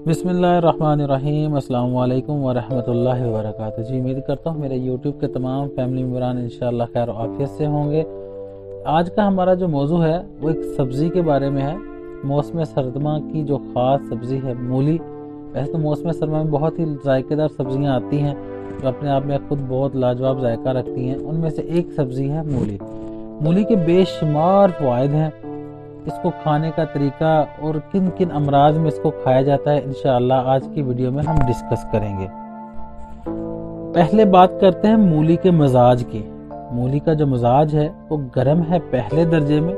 बिस्मिल्लाहिर्रहमानिर्रहीम। अस्सलाम वालेकुम वरहमतुल्लाहि वबरकातुहू। जी, उम्मीद करता हूँ मेरे यूट्यूब के तमाम फैमिली मेम्बरान इंशाअल्लाह खैर आफियत से होंगे। आज का हमारा जो मौजू है वो एक सब्ज़ी के बारे में है। मौसम सरमा की जो ख़ास सब्ज़ी है मूली। वैसे तो मौसम सरमा में बहुत ही जायकेदार सब्ज़ियाँ आती हैं जो अपने आप में खुद बहुत लाजवाब जायका रखती हैं। उनमें से एक सब्ज़ी है मूली। मूली के बेशुमार फ़वाइद हैं। इसको खाने का तरीका और किन किन अमराज में इसको खाया जाता है इंशाअल्लाह आज की वीडियो में हम डिस्कस करेंगे। पहले बात करते हैं मूली के मजाज की। मूली का जो मजाज है वो गर्म है पहले दर्जे में,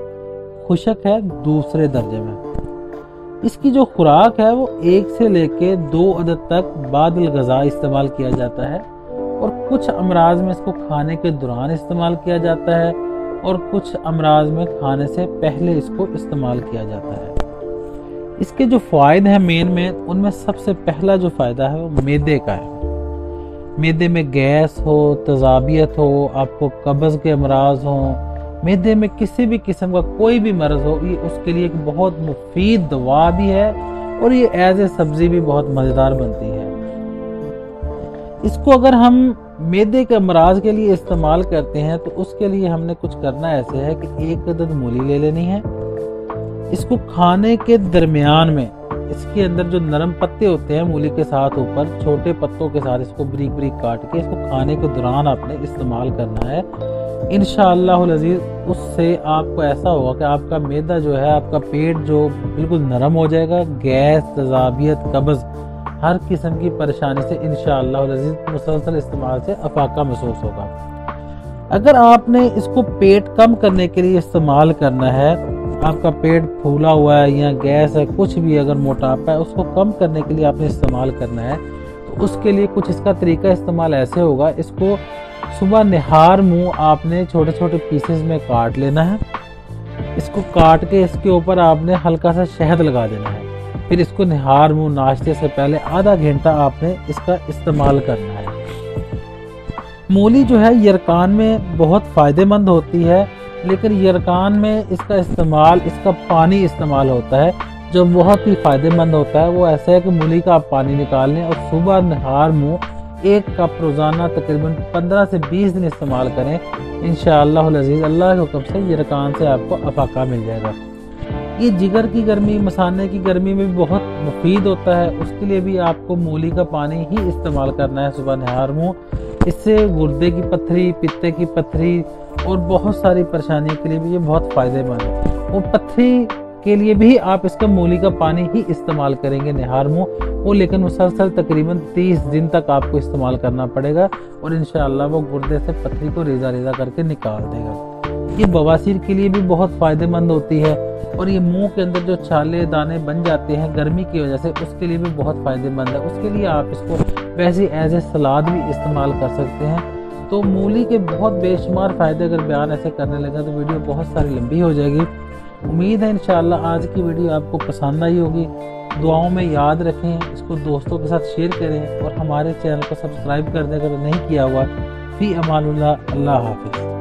खुशक है दूसरे दर्जे में। इसकी जो खुराक है वो 1 से लेके 2 अदद तक बादल गज़ा इस्तेमाल किया जाता है और कुछ अमराज में इसको खाने के दौरान इस्तेमाल किया जाता है और कुछ अमराज में खाने से पहले इसको इस्तेमाल किया जाता है। इसके जो फ़ायदे हैं मेन में, उनमें सबसे पहला जो फ़ायदा है वो मैदे का है। मैदे में गैस हो, तज़ाबियत हो, आपको कब्ज़ के अमराज हो, मैदे में किसी भी किस्म का कोई भी मर्ज़ हो, ये उसके लिए एक बहुत मुफीद दवा भी है और ये एज ए सब्ज़ी भी बहुत मज़ेदार बनती है। इसको अगर हम मैदे के अमराज के लिए इस्तेमाल करते हैं तो उसके लिए हमने कुछ करना ऐसे है कि 1 अदद मूली ले लेनी है। इसको खाने के दरमियान में इसके अंदर जो नरम पत्ते होते हैं मूली के साथ ऊपर छोटे पत्तों के साथ इसको बारीक बारीक काट के इसको खाने के दौरान आपने इस्तेमाल करना है। इंशाअल्लाह अज़ीज़ उससे आपको ऐसा होगा कि आपका मैदा जो है, आपका पेट जो बिल्कुल नरम हो जाएगा। गैस, तज़ाबियत, कब्ज़, हर किस्म की परेशानी से इंशाअल्लाह अज़ीज़ मुसलसल इस्तेमाल से अफाका महसूस होगा। अगर आपने इसको पेट कम करने के लिए इस्तेमाल करना है, आपका पेट फूला हुआ है या गैस है, कुछ भी अगर मोटापा है, उसको कम करने के लिए आपने इस्तेमाल करना है तो उसके लिए कुछ इसका तरीका इस्तेमाल ऐसे होगा। इसको सुबह निहार मुँह आपने छोटे छोटे पीसेस में काट लेना है। इसको काट के इसके ऊपर आपने हल्का सा शहद लगा देना है। फिर इसको निहार मुँह नाश्ते से पहले आधा घंटा आपने इसका इस्तेमाल करना है। मूली जो है यरकान में बहुत फ़ायदेमंद होती है, लेकिन यरकान में इसका इस्तेमाल, इसका पानी इस्तेमाल होता है जो बहुत ही फ़ायदेमंद होता है। वो ऐसा है कि मूली का आप पानी निकाल लें और सुबह निहार मुँह 1 कप रोज़ाना तकरीबन 15 से 20 दिन इस्तेमाल करें। इंशाअल्लाह अज़ीज़ अल्लाह के हुक्म से यरकान से आपको अफाका मिल जाएगा। ये जिगर की गर्मी, मसाने की गर्मी में भी बहुत मुफीद होता है। उसके लिए भी आपको मूली का पानी ही इस्तेमाल करना है सुबह निहार मुँह। इससे गुर्दे की पत्थरी, पित्ते की पत्थरी और बहुत सारी परेशानियों के लिए भी ये बहुत फ़ायदेमंद है। वो पत्थरी के लिए भी आप इसका मूली का पानी ही इस्तेमाल करेंगे निहार मुँह वो, लेकिन मुसलसल तकरीबन 30 दिन तक आपको इस्तेमाल करना पड़ेगा और इंशाअल्लाह वो गुर्दे से पत्थरी को रेजा रेजा करके निकाल देगा। ये बवासीर के लिए भी बहुत फ़ायदेमंद होती है और ये मुंह के अंदर जो छाले दाने बन जाते हैं गर्मी की वजह से, उसके लिए भी बहुत फ़ायदेमंद है। उसके लिए आप इसको वैसे एज ए सलाद भी इस्तेमाल कर सकते हैं। तो मूली के बहुत बेशुमार फ़ायदे अगर बयान ऐसे करने लगे तो वीडियो बहुत सारी लंबी हो जाएगी। उम्मीद है इंशाअल्लाह आज की वीडियो आपको पसंद आई होगी। दुआओं में याद रखें, इसको दोस्तों के साथ शेयर करें और हमारे चैनल को सब्सक्राइब करने अगर नहीं किया हुआ। फ़ी अमानुल्लाह, अल्लाह हाफ़िज़।